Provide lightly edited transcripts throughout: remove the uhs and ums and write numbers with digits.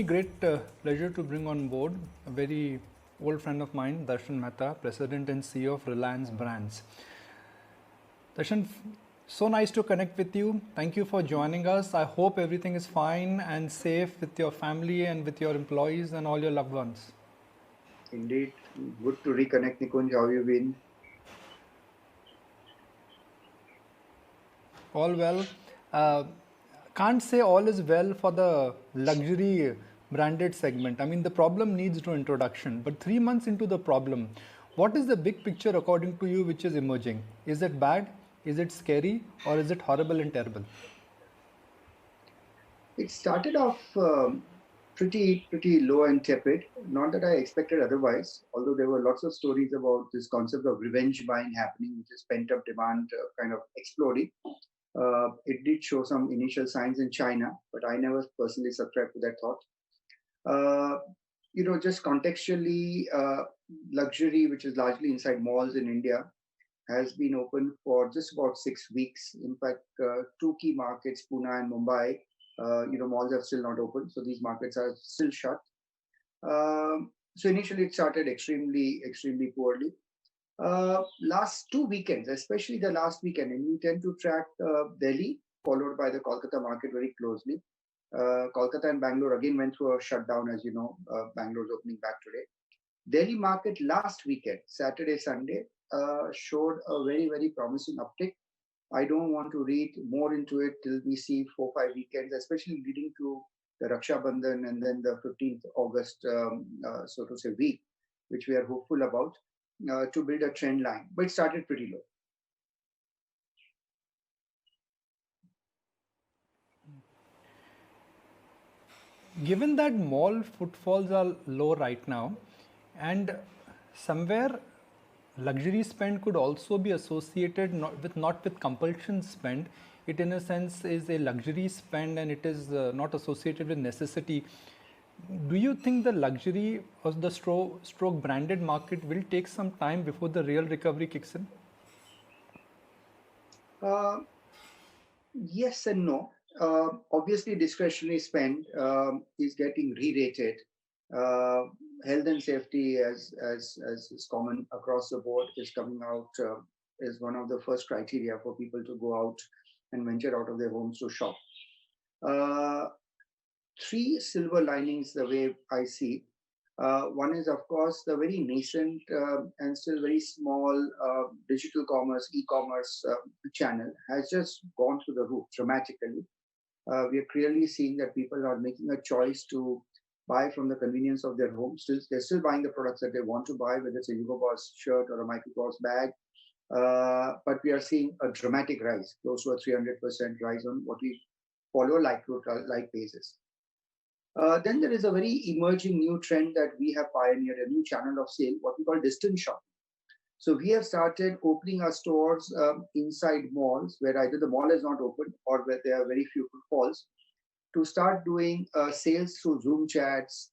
Great pleasure to bring on board a very old friend of mine, Darshan Mehta, President and CEO of Reliance Brands. Darshan, so nice to connect with you. Thank you for joining us. I hope everything is fine and safe with your family and with your employees and all your loved ones. Indeed, good to reconnect, Nikunj. How have you been? All well. Uh, can't say all is well for the luxury branded segment. I mean, the problem needs no introduction. But 3 months into the problem, what is the big picture according to you which is emerging? Is it bad? Is it scary? Or is it horrible and terrible? It started off pretty low and tepid. Not that I expected otherwise, although there were lots of stories about this concept of revenge buying happening, which is pent up demand kind of exploding. It did show some initial signs in China, but I never personally subscribed to that thought. Uh, just contextually, luxury, which is largely inside malls in India, has been open for just about 6 weeks. In fact, two key markets, Pune and Mumbai, malls are still not open, so these markets are still shut. So initially, it started extremely poorly. Last 2 weekends, especially the last weekend, and we tend to track Delhi, followed by the Kolkata market very closely. Kolkata and Bangalore again went through a shutdown, as you know. Bangalore's opening back today. Delhi market last weekend, Saturday, Sunday, showed a very promising uptick. I don't want to read more into it till we see 4 5 weekends, especially leading to the Raksha Bandhan and then the 15th August, so to say, week, which we are hopeful about to build a trend line. But it started pretty low. Given that mall footfalls are low right now, and somewhere luxury spend could also be associated not with compulsion spend, it in a sense is a luxury spend and it is not associated with necessity. Do you think the luxury or the stroke branded market will take some time before the real recovery kicks in? Uh, yes and no. Obviously, discretionary spend is getting re-rated. Uh, Health and safety, as is common across the board, is coming out is one of the first criteria for people to go out and venture out of their homes to shop. Uh, Three silver linings, the way I see. One is, of course, the very nascent and still very small digital commerce, e-commerce channel has just gone through the roof dramatically. We are clearly seeing that people are making a choice to buy from the convenience of their home. Still, they're still buying the products that they want to buy, whether it's a Hugo Boss shirt or a Michael Kors bag. But we are seeing a dramatic rise, close to a 300% rise on what we follow like basis. Then there is a very emerging new trend that we have pioneered, a new channel of sale, what we call distance shopping. So we have started opening our stores inside malls where either the mall is not open or where there are very few footfalls to start doing sales through Zoom chats,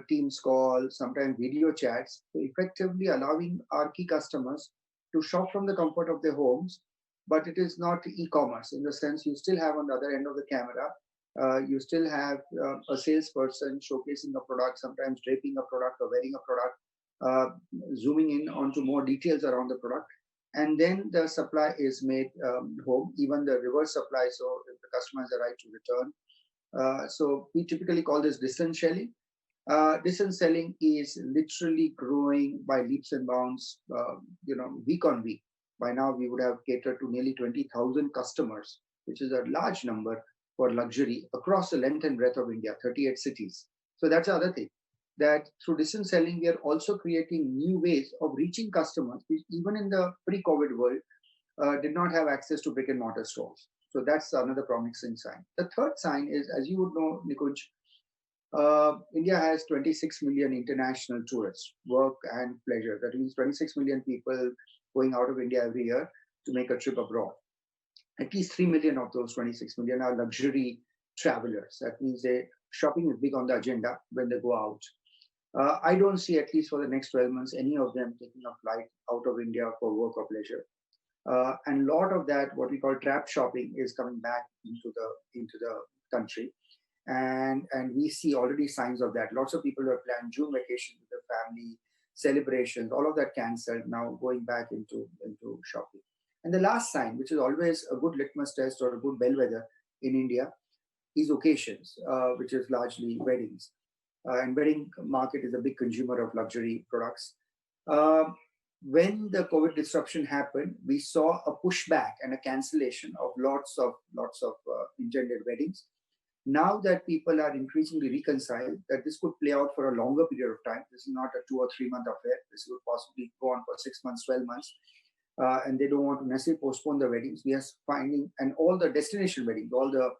Teams calls, sometimes video chats, so effectively allowing our key customers to shop from the comfort of their homes. But it is not e-commerce in the sense you still have on the other end of the camera, you still have a salesperson showcasing a product, sometimes draping a product or wearing a product, zooming in onto more details around the product. And then the supply is made home, even the reverse supply. So if the customer has the right to return, so we typically call this distance selling. Distance selling is literally growing by leaps and bounds, week on week. By now, we would have catered to nearly 20,000 customers, which is a large number for luxury across the length and breadth of India, 38 cities. So that's the other thing, that through distance selling, we are also creating new ways of reaching customers, which even in the pre-COVID world, did not have access to brick and mortar stores. So that's another promising sign. The third sign is, as you would know, Nikunj, India has 26 million international tourists, work and pleasure. That means 26 million people going out of India every year to make a trip abroad. At least 3 million of those 26 million are luxury travelers. That means they shopping is big on the agenda when they go out. I don't see, at least for the next 12 months, any of them taking a flight out of India for work or pleasure. And a lot of that, what we call trap shopping, is coming back into the country. and we see already signs of that. Lots of people who have planned June vacation with their family, celebrations, all of that cancelled, now going back into shopping. And the last sign, which is always a good litmus test or a good bellwether in India, is occasions, which is largely weddings. And wedding market is a big consumer of luxury products. Uh, when the COVID disruption happened, we saw a pushback and a cancellation of lots of intended weddings. Now that people are increasingly reconciled that this could play out for a longer period of time, this is not a 2 or 3 month affair. This would possibly go on for 6 months, 12 months, and they don't want to necessarily postpone the weddings. We are finding, and all the destination weddings, all the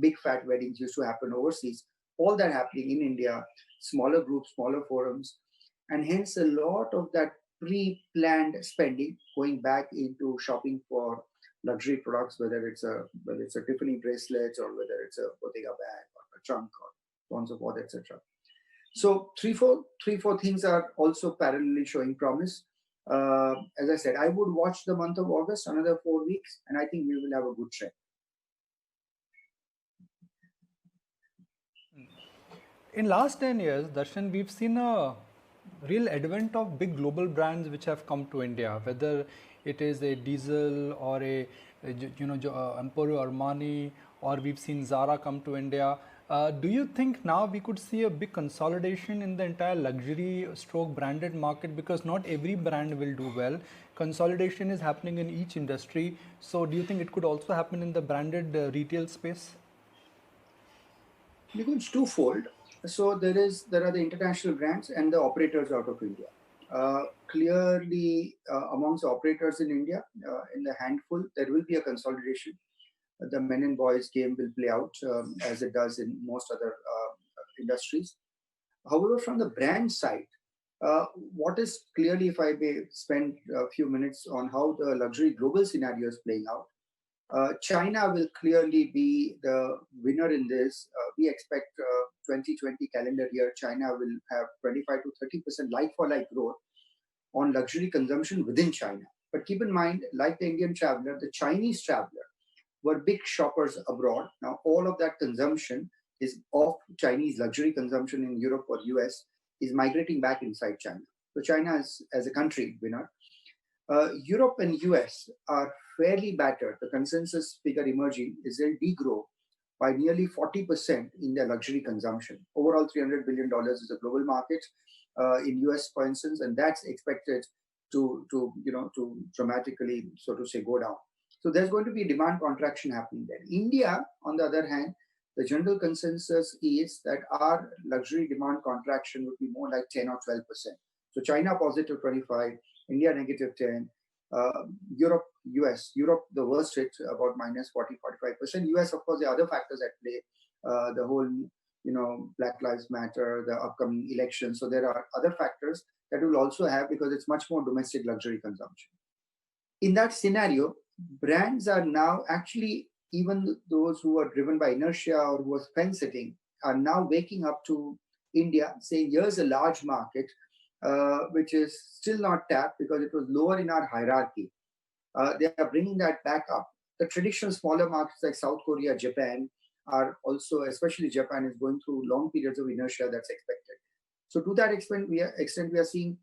big fat weddings used to happen overseas, all that happening in India, smaller groups, smaller forums, and hence a lot of that pre-planned spending going back into shopping for luxury products, whether it's a Tiffany bracelet or whether it's a Bottega bag or a trunk or so on and so forth, etc. So three, four things are also parallelly showing promise. As I said, I would watch the month of August, another 4 weeks, and I think we will have a good trend. In last 10 years, Darshan, we've seen a real advent of big global brands which have come to India, whether it is a Diesel or Emporio Armani, or we've seen Zara come to India. Do you think now we could see a big consolidation in the entire luxury stroke branded market, because not every brand will do well? Consolidation is happening in each industry. So do you think it could also happen in the branded retail space? Because it's twofold. So there are the international brands and the operators out of India. Clearly, amongst the operators in India, in the handful, there will be a consolidation. The men and boys game will play out as it does in most other industries. However, from the brand side, what is clearly, if I may spend a few minutes on how the luxury global scenario is playing out, China will clearly be the winner in this. We expect 2020 calendar year, China will have 25 to 30% like-for-like growth on luxury consumption within China. But keep in mind, like the Indian traveler, the Chinese traveler were big shoppers abroad. Now, all of that consumption is of Chinese luxury consumption in Europe or US is migrating back inside China. So China is, as a country, winner. Europe and US are fairly battered. The consensus figure emerging is they'll degrow by nearly 40% in their luxury consumption. Overall, $300 billion is a global market in US, for instance, and that's expected to dramatically, so to say, go down. So there's going to be demand contraction happening there. India, on the other hand, the general consensus is that our luxury demand contraction would be more like 10 or 12%. So China positive 25, India negative 10, Europe, Europe the worst hit, about minus 40-45%. US, of course, there are other factors at play, the whole Black Lives Matter, the upcoming elections. So there are other factors that will also have, because it's much more domestic luxury consumption. In that scenario, brands are now actually, even those who are driven by inertia or who are fence sitting, are now waking up to India, saying, here's a large market, which is still not tapped because it was lower in our hierarchy. They are bringing that back up. The traditional smaller markets like South Korea, Japan are also, especially Japan, is going through long periods of inertia that's expected. So to that extent, we are seeing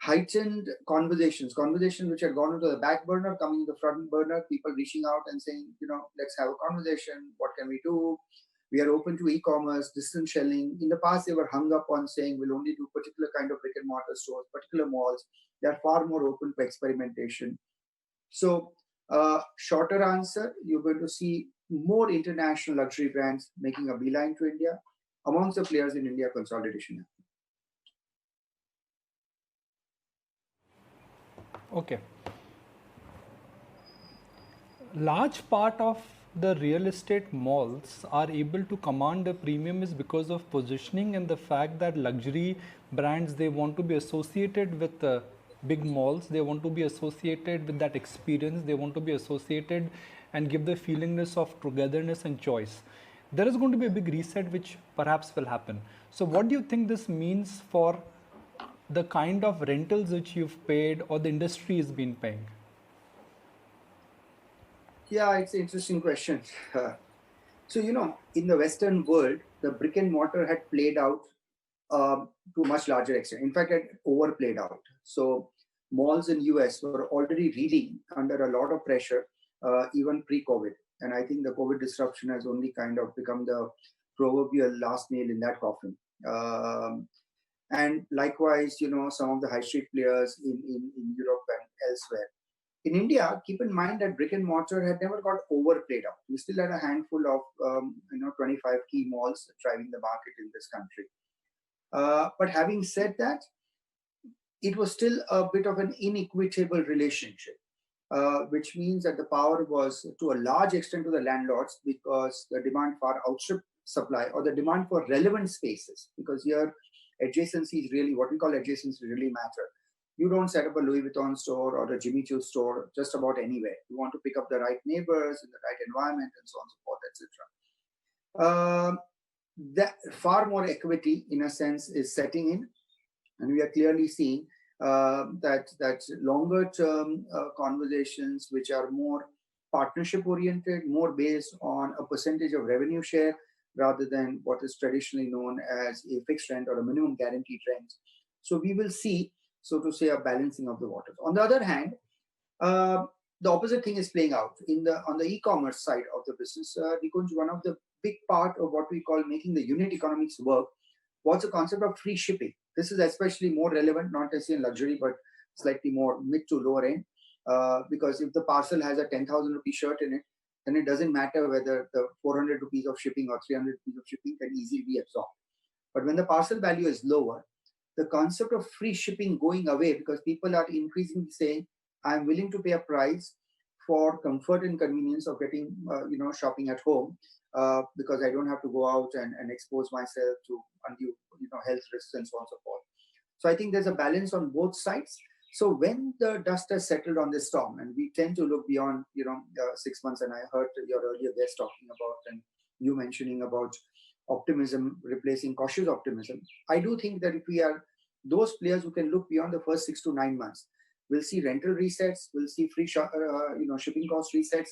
heightened conversations which had gone into the back burner, coming to the front burner, people reaching out and saying, let's have a conversation. What can we do? We are open to e-commerce, distance selling. In the past, they were hung up on saying we'll only do particular kind of brick and mortar stores, particular malls. They are far more open to experimentation. So, shorter answer, you're going to see more international luxury brands making a beeline to India. Amongst the players in India, consolidation. Okay. Large part of the real estate malls are able to command a premium is because of positioning and the fact that luxury brands, they want to be associated with big malls, they want to be associated with that experience, they want to be associated and give the feelingness of togetherness and choice. There is going to be a big reset which perhaps will happen. So what do you think this means for the kind of rentals which you've paid or the industry has been paying? Yeah, it's an interesting question. So, in the Western world, the brick and mortar had played out to a much larger extent. In fact, it overplayed out. So malls in US were already reeling under a lot of pressure, even pre-COVID. And I think the COVID disruption has only kind of become the proverbial last nail in that coffin. And likewise, some of the high street players in Europe and elsewhere. In India, keep in mind that brick and mortar had never got overplayed out. We still had a handful of 25 key malls driving the market in this country. But having said that, it was still a bit of an inequitable relationship, which means that the power was to a large extent to the landlords because the demand far outstripped supply, or the demand for relevant spaces, because here adjacencies really, what we call adjacencies really matter. You don't set up a Louis Vuitton store or a Jimmy Choo store just about anywhere. You want to pick up the right neighbors in the right environment and so on and so forth, etc. That far more equity, in a sense, is setting in, and we are clearly seeing that longer term conversations, which are more partnership oriented, more based on a percentage of revenue share rather than what is traditionally known as a fixed rent or a minimum guaranteed rent. So we will see, so to say, a balancing of the waters. On the other hand, the opposite thing is playing out on the e-commerce side of the business. Nikunj, one of the big part of what we call making the unit economics work was the concept of free shipping. This is especially more relevant, not necessarily in luxury, but slightly more mid to lower end. Because if the parcel has a 10,000 rupee shirt in it, then it doesn't matter whether the 400 rupees of shipping or 300 rupees of shipping can easily be absorbed. But when the parcel value is lower, the concept of free shipping going away, because people are increasingly saying, I'm willing to pay a price for comfort and convenience of getting, shopping at home, because I don't have to go out and expose myself to undue, health risks and so on and so forth. So I think there's a balance on both sides. So when the dust has settled on this storm, and we tend to look beyond, 6 months, and I heard your earlier guest talking about, and you mentioning about optimism replacing cautious optimism. I do think that if we are those players who can look beyond the first 6 to 9 months, we'll see rental resets, we'll see free, shipping cost resets,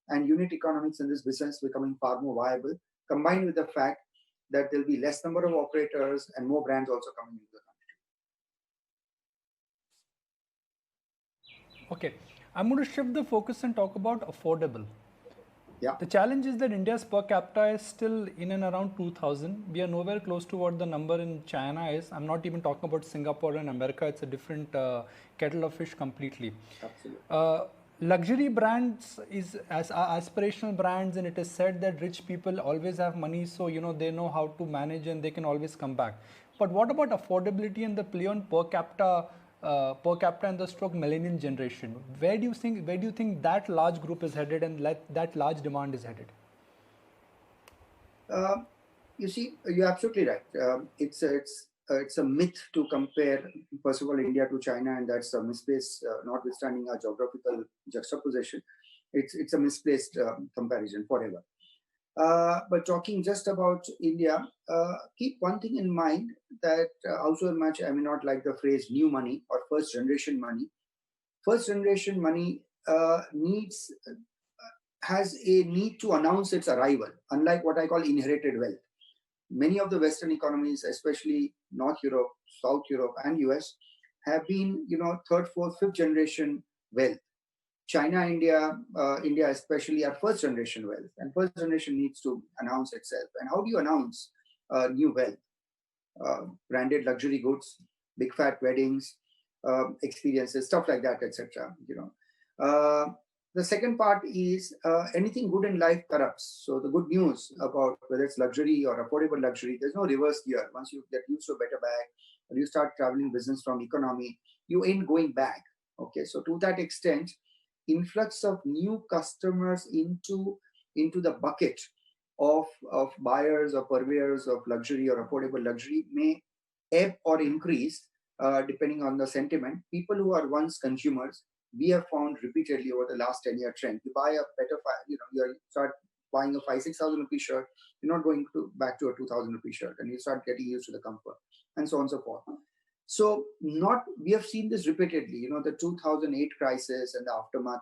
and unit economics in this business becoming far more viable, combined with the fact that there'll be less number of operators and more brands also coming into the country. Okay, I'm going to shift the focus and talk about affordable. Yeah. The challenge is that India's per capita is still in and around 2000. We are nowhere close to what the number in China is. I'm not even talking about Singapore and America. It's a different kettle of fish completely. Absolutely. Luxury brands is as aspirational brands, and it is said that rich people always have money, so they know how to manage and they can always come back. But what about affordability and the play on per capita and the stroke millennial generation? Where do you think that large group is headed and that large demand is headed? You see, you're absolutely right. It's a myth to compare, first of all, India to China, and that's a misplaced, notwithstanding our geographical juxtaposition. It's a misplaced comparison forever. But talking just about India, keep one thing in mind, that also much I may not like the phrase new money or first generation money. First generation money has a need to announce its arrival, unlike what I call inherited wealth. Many of the Western economies, especially North Europe, South Europe, and US, have been, third, fourth, fifth generation wealth. China, India especially, are first generation wealth, and first generation needs to announce itself. And how do you announce new wealth? Branded luxury goods, big fat weddings, experiences, stuff like that, etc. The second part is anything good in life corrupts. So the good news about whether it's luxury or affordable luxury, there's no reverse gear. Once you get used to a better bag, or you start traveling business from economy, you ain't going back. Okay, so to that extent, influx of new customers into the bucket of buyers or purveyors of luxury or affordable luxury may ebb or increase depending on the sentiment. People who are once consumers, we have found repeatedly over the last 10-year trend, you buy a better, you start buying a 5,000-6,000 rupee shirt, you're not going back to a 2,000 rupee shirt, and you start getting used to the comfort, and so on and so forth. So we have seen this repeatedly, the 2008 crisis and the aftermath,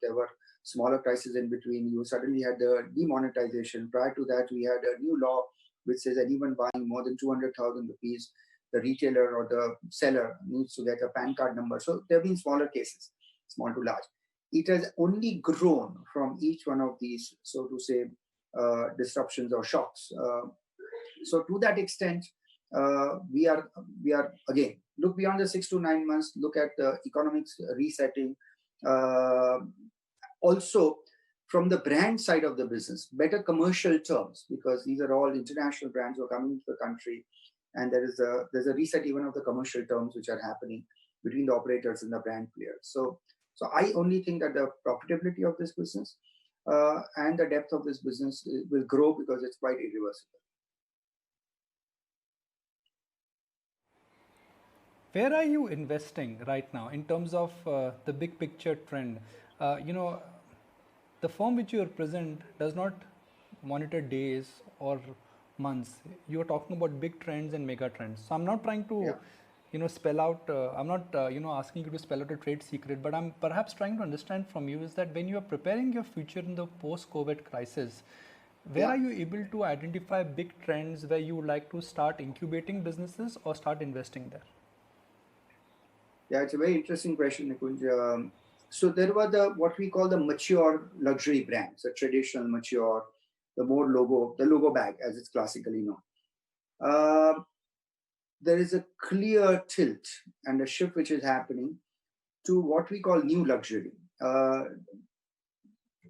there were smaller crises in between. You suddenly had the demonetization. Prior to that, we had a new law which says anyone buying more than 200,000 rupees, the retailer or the seller needs to get a PAN card number. So there have been smaller cases, small to large. It has only grown from each one of these, so to say, disruptions or shocks. So to that extent, we are again, look beyond the 6 to 9 months, look at the economics resetting. Also, from the brand side of the business, better commercial terms, because these are all international brands who are coming into the country, and there's a reset even of the commercial terms which are happening between the operators and the brand players. So I only think that the profitability of this business and the depth of this business will grow because it's quite irreversible. Where are you investing right now in terms of the big picture trend? The firm which you represent does not monitor days or months. You are talking about big trends and mega trends. So I'm not trying to, spell out. I'm not, asking you to spell out a trade secret. But I'm perhaps trying to understand from you is that when you are preparing your future in the post-COVID crisis, where are you able to identify big trends where you would like to start incubating businesses or start investing there? Yeah, it's a very interesting question, Nikunj. So there were what we call the mature luxury brands, the traditional mature, the logo bag as it's classically known. There is a clear tilt and a shift which is happening to what we call new luxury. I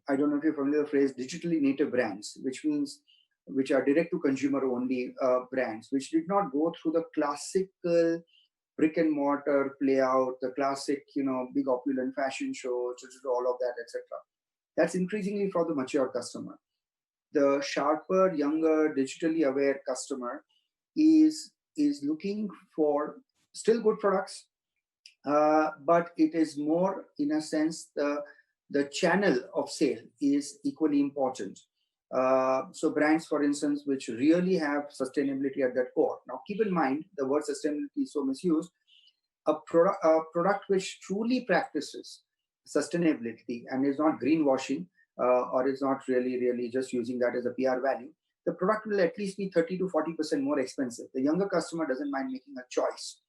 don't know if you're familiar with the phrase digitally native brands, which are direct to consumer only brands, which did not go through the classical brick and mortar play out, the classic, big opulent fashion shows, all of that, etc. That's increasingly for the mature customer. The sharper, younger, digitally aware customer is looking for still good products, but it is more, in a sense, the channel of sale is equally important. So brands, for instance, which really have sustainability at their core. Now, keep in mind, the word sustainability is so misused. A product which truly practices sustainability and is not greenwashing or is not really just using that as a PR value, the product will at least be 30 to 40% more expensive. The younger customer doesn't mind making a choice.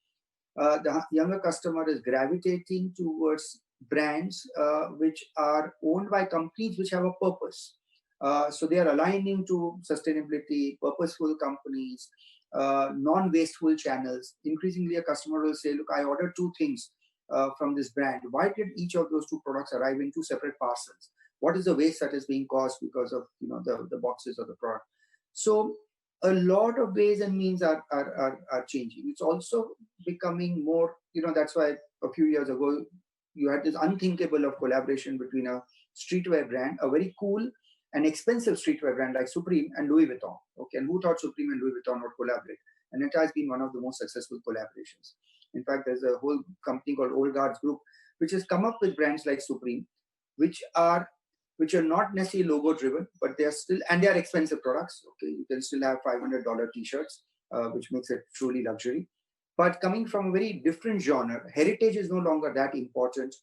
The younger customer is gravitating towards brands which are owned by companies which have a purpose. So they are aligning to sustainability, purposeful companies, non-wasteful channels. Increasingly, a customer will say, look, I ordered 2 things from this brand. Why did each of those 2 products arrive in 2 separate parcels? What is the waste that is being caused because of the boxes of the product? So a lot of ways and means are changing. It's also becoming more, that's why a few years ago, you had this unthinkable of collaboration between a streetwear brand, a very cool and expensive streetwear brand like Supreme and Louis Vuitton. Okay, and who thought Supreme and Louis Vuitton would collaborate? And it has been one of the most successful collaborations. In fact, there's a whole company called Old Guards Group, which has come up with brands like Supreme, which are not necessarily logo driven, but they are expensive products. Okay, you can still have $500 t-shirts, which makes it truly luxury. But coming from a very different genre, heritage is no longer that important.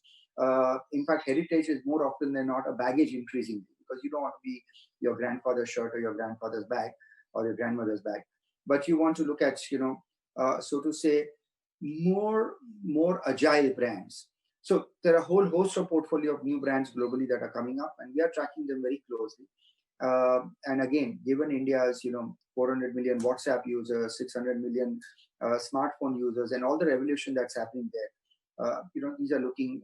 In fact, heritage is more often than not a baggage increasingly, because you don't want to be your grandfather's shirt or your grandfather's bag or your grandmother's bag, but you want to look at, so to say, more agile brands. So there are a whole host of portfolio of new brands globally that are coming up, and we are tracking them very closely. And again, given India's 400 million WhatsApp users, 600 million smartphone users, and all the revolution that's happening there, these are looking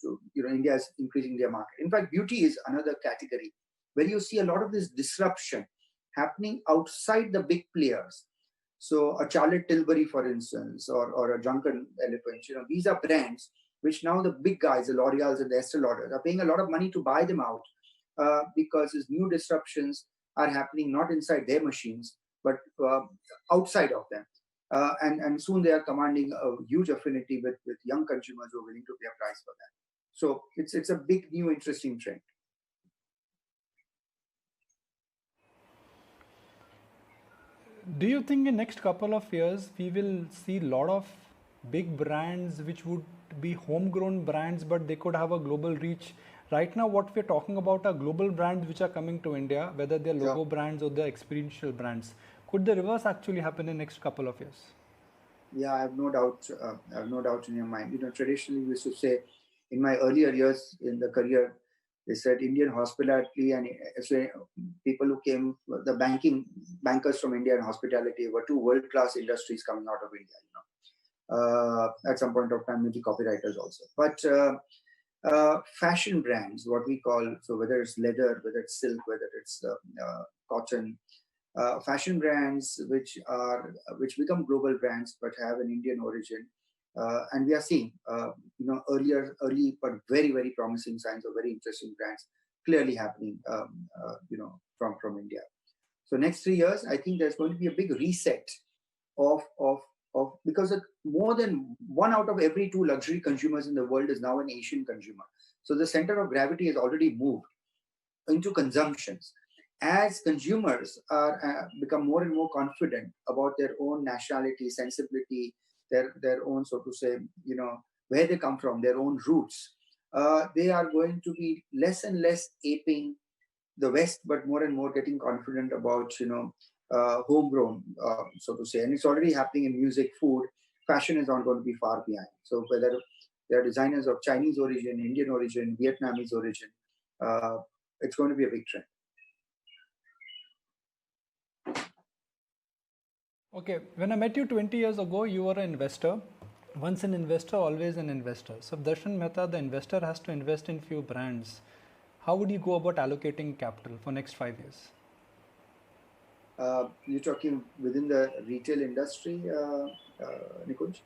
to, India is increasing their market. In fact, beauty is another category where you see a lot of this disruption happening outside the big players. So a Charlotte Tilbury, for instance, or a Drunken Elephant, these are brands which now the big guys, the L'Oreals and the Estee Lauders, are paying a lot of money to buy them out because these new disruptions are happening not inside their machines, but outside of them. And soon they are commanding a huge affinity with young consumers who are willing to pay a price for that. So it's a big, new, interesting trend. Do you think in next couple of years we will see a lot of big brands which would be homegrown brands, but they could have a global reach, right now what we're talking about are global brands which are coming to India, whether they're logo Sure. brands or they're experiential brands. Could the reverse actually happen in the next couple of years? Yeah, I have no doubt. I have no doubt in your mind. Traditionally we used to say, in my earlier years in the career, they said Indian hospitality and so people who came, the bankers from India and hospitality were two world-class industries coming out of India. At some point of time, maybe copywriters also. But fashion brands, what we call, so whether it's leather, whether it's silk, whether it's cotton, fashion brands which become global brands but have an Indian origin, and we are seeing early but very promising signs of very interesting brands clearly happening, from India. So next 3 years, I think there's going to be a big reset of of because more than 1 out of every 2 luxury consumers in the world is now an Asian consumer. So the center of gravity has already moved into consumptions. As consumers are become more and more confident about their own nationality, sensibility, their own, so to say, where they come from, their own roots, they are going to be less and less aping the West, but more and more getting confident about homegrown, so to say. And it's already happening in music, food. Fashion is not going to be far behind. So whether they're designers of Chinese origin, Indian origin, Vietnamese origin, it's going to be a big trend. Okay, when I met you 20 years ago, you were an investor. Once an investor, always an investor. So Darshan Mehta, the investor, has to invest in few brands. How would you go about allocating capital for next 5 years? You're talking within the retail industry, Nikunj?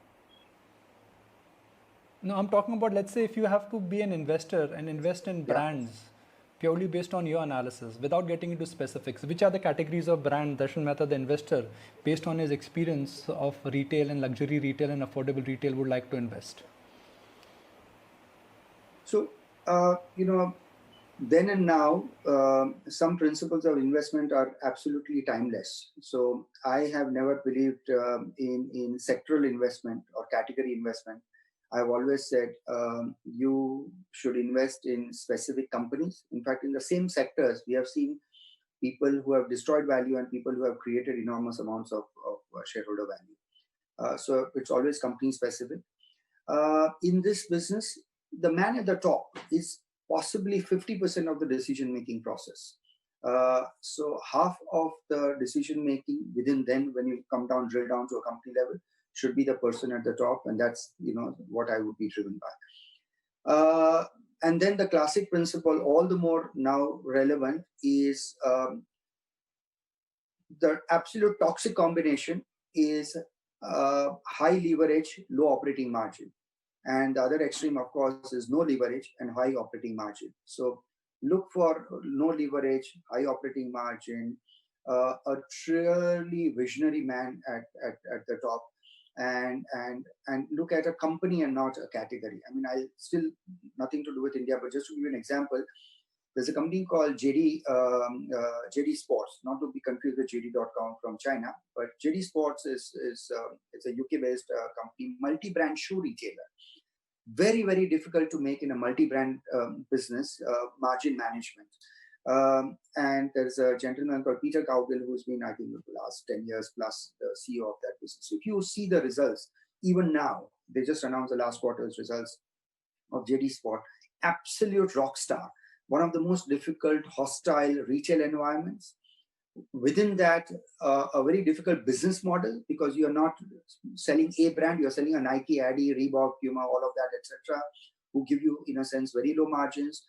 No, I'm talking about, let's say, if you have to be an investor and invest in brands purely based on your analysis, without getting into specifics, which are the categories of brand Darshan Mehta, the investor, based on his experience of retail and luxury retail and affordable retail, would like to invest? So, then and now, some principles of investment are absolutely timeless. So I have never believed in sectoral investment or category investment. I've always said you should invest in specific companies. In fact, in the same sectors, we have seen people who have destroyed value and people who have created enormous amounts of shareholder value. So it's always company specific. In this business, the man at the top is possibly 50% of the decision-making process. So half of the decision-making within then, when you come down, drill down to a company level, should be the person at the top. And that's, what I would be driven by. And then the classic principle, all the more now relevant, is the absolute toxic combination is high leverage, low operating margin. And the other extreme, of course, is no leverage and high operating margin. So look for no leverage, high operating margin, a truly visionary man at the top, and look at a company and not a category. I mean, I still nothing to do with India, but just to give you an example, there's a company called JD Sports, not to be confused with JD.com from China, but JD Sports is it's a UK-based company, multi-brand shoe retailer. Very difficult to make in a multi-brand business, margin management. And there's a gentleman called Peter Cowgill who's been, I think, the last 10 years plus the CEO of that business. So if you see the results, even now, they just announced the last quarter's results of JD Sport, absolute rock star. One of the most difficult, hostile retail environments. Within that, a very difficult business model, because you're not selling a brand, you're selling a Nike, Adi, Reebok, Puma, all of that, etc., who give you, in a sense, very low margins,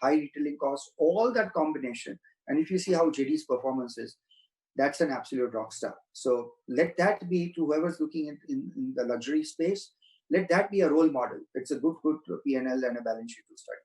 high retailing costs, all that combination. And if you see how JD's performance is, that's an absolute rock star. So let that be, to whoever's looking in the luxury space, let that be a role model. It's a good P&L and a balance sheet to study.